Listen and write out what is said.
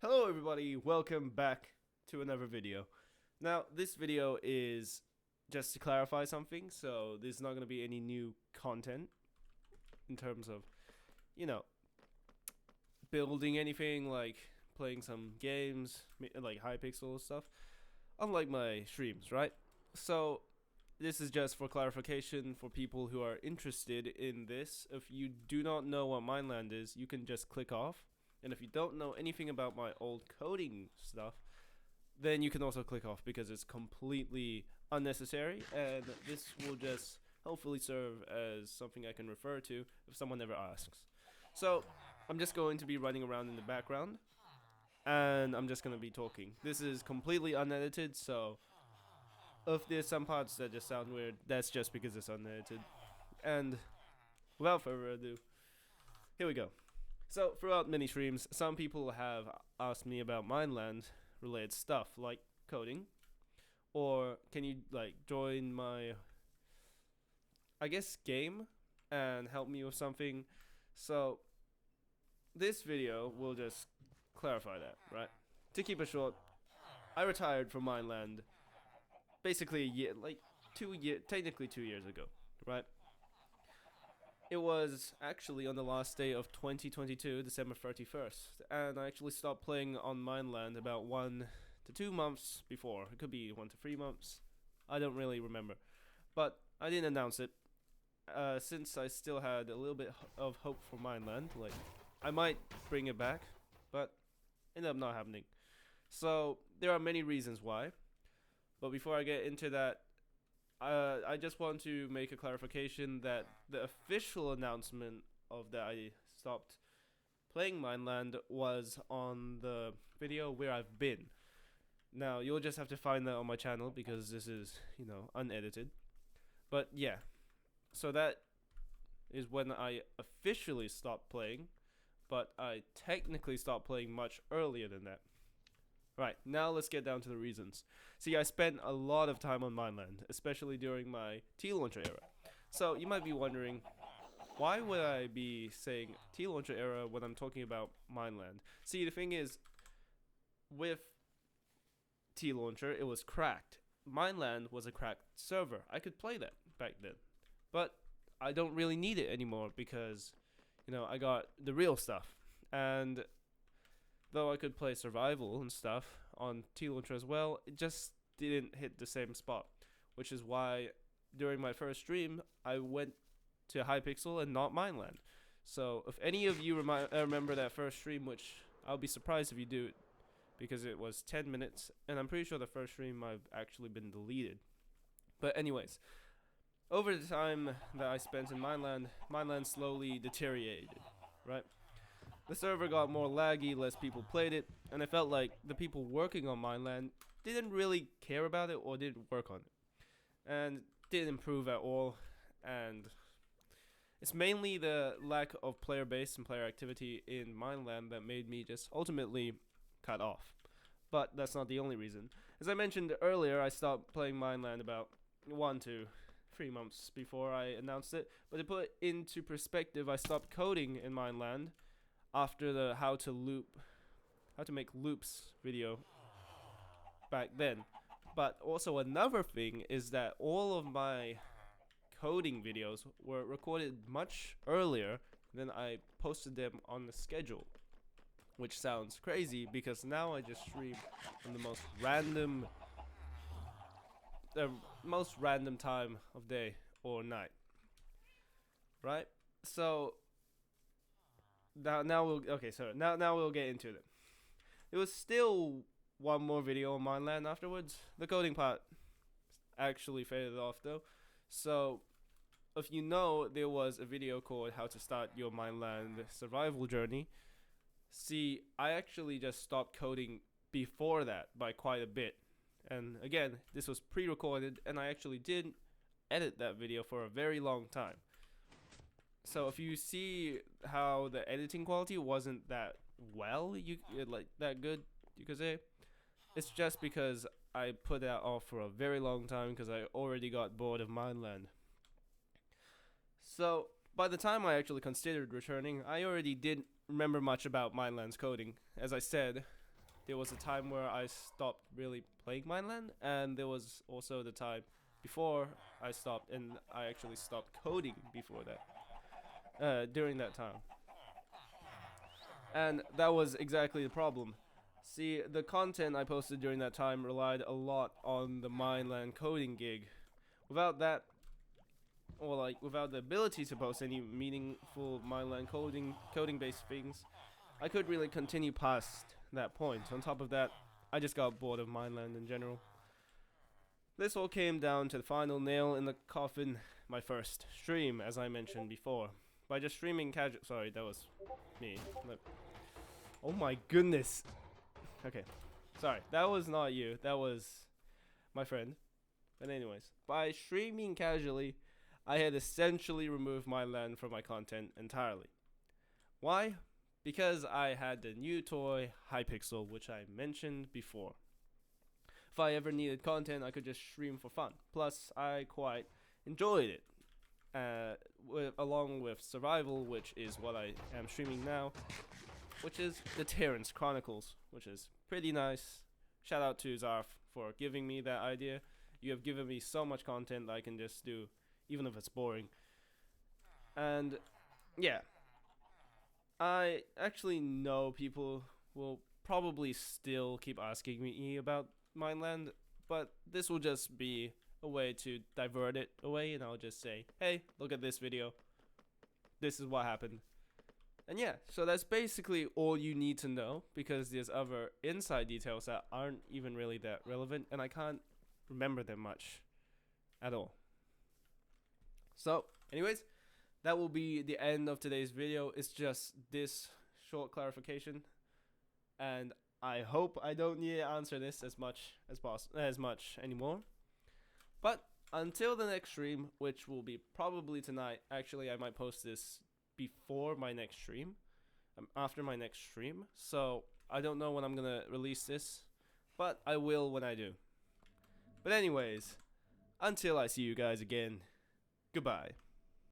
Hello everybody, welcome back to another video. Now, this video is just to clarify something, so there's not going to be any new content in terms of, you know, building anything, like playing some games, like Hypixel stuff, unlike my streams, right? So, this is just for clarification for people who are interested in this. If you do not know what Mineland is, you can just click off. And if you don't know anything about my old coding stuff, then you can also click off because it's completely unnecessary, and this will just hopefully serve as something I can refer to if someone ever asks. So, I'm just going to be running around in the background, and I'm just going to be talking. This is completely unedited, so if there's some parts that just sound weird, that's just because it's unedited. And without further ado, here we go. So, throughout many streams, some people have asked me about Mineland related stuff, like coding, or can you, like, join my, I guess, game and help me with something. So, this video will just clarify that, right? To keep it short, I retired from Mineland basically a year, like 2 years, technically 2 years ago, right? It was actually on the last day of 2022, December 31st, and I actually stopped playing on Mineland about 1 to 2 months before. It could be 1 to 3 months. I don't really remember. But I didn't announce it, since I still had a little bit of hope for Mineland. Like, I might bring it back, but ended up not happening. So, there are many reasons why. But before I get into that, I just want to make a clarification that the official announcement of that I stopped playing Mineland was on the video where I've been. Now, you'll just have to find that on my channel because this is, unedited. But yeah, so that is when I officially stopped playing, but I technically stopped playing much earlier than that. Right, now let's get down to the reasons. See, I spent a lot of time on Mineland, especially during my T-Launcher era. So, you might be wondering, why would I be saying T-Launcher era when I'm talking about Mineland? See, the thing is, with T-Launcher, it was cracked. Mineland was a cracked server. I could play that back then. But I don't really need it anymore because, I got the real stuff. And though I could play survival and stuff on T-Launcher as well, it just didn't hit the same spot. Which is why during my first stream, I went to Hypixel and not Mineland. So if any of you remember that first stream, which I'll be surprised if you do, because it was 10 minutes, and I'm pretty sure the first stream might have actually been deleted. But anyways, over the time that I spent in Mineland slowly deteriorated, right? The server got more laggy, less people played it, and I felt like the people working on Mineland didn't really care about it or didn't work on it. And didn't improve at all, and it's mainly the lack of player base and player activity in Mineland that made me just ultimately cut off. But that's not the only reason. As I mentioned earlier, I stopped playing Mineland about 1 to 3 months before I announced it. But to put into perspective, I stopped coding in Mineland after the how to make loops video back then. But also another thing is that all of my coding videos were recorded much earlier than I posted them on the schedule, which sounds crazy because now I just stream on the most random time of day or night, right? So now we'll get into it. There was still one more video on Mineland afterwards. The coding part actually faded off though. So if you know, there was a video called How to Start Your Mineland Survival Journey. See, I actually just stopped coding before that by quite a bit. And again, this was pre-recorded and I actually did edit that video for a very long time. So if you see how the editing quality wasn't that that good, you could say, it's just because I put that off for a very long time because I already got bored of Mineland. So by the time I actually considered returning, I already didn't remember much about Mineland's coding. As I said, there was a time where I stopped really playing Mineland, and there was also the time before I stopped, and I actually stopped coding before that, during that time. And that was exactly the problem. See, the content I posted during that time relied a lot on the Mineland coding gig. Without that, or like without the ability to post any meaningful Mineland coding based things, I could really continue past that point. On top of that, I just got bored of Mineland in general. This all came down to the final nail in the coffin, my first stream, as I mentioned before. By just streaming casual. Sorry, that was me. Oh my goodness. Okay. Sorry, that was not you. That was my friend. But anyways, by streaming casually, I had essentially removed Mineland from my content entirely. Why? Because I had the new toy Hypixel, which I mentioned before. If I ever needed content, I could just stream for fun. Plus, I quite enjoyed it. Along with Survival, which is what I am streaming now, which is the Terrence Chronicles, which is pretty nice. Shout out to Zarf for giving me that idea. You have given me so much content that I can just do, even if it's boring. And yeah, I actually know people will probably still keep asking me about Mineland, but this will just be a way to divert it away, and I'll just say, hey, look at this video. This is what happened. And yeah, so that's basically all you need to know, because there's other inside details that aren't even really that relevant, and I can't remember them much at all. So, anyways, that will be the end of today's video. It's just this short clarification, and I hope I don't need to answer this as much anymore. But until the next stream, which will be probably tonight. Actually, I might post this before my next stream, after my next stream. So I don't know when I'm gonna release this, but I will when I do. But anyways, until I see you guys again, goodbye.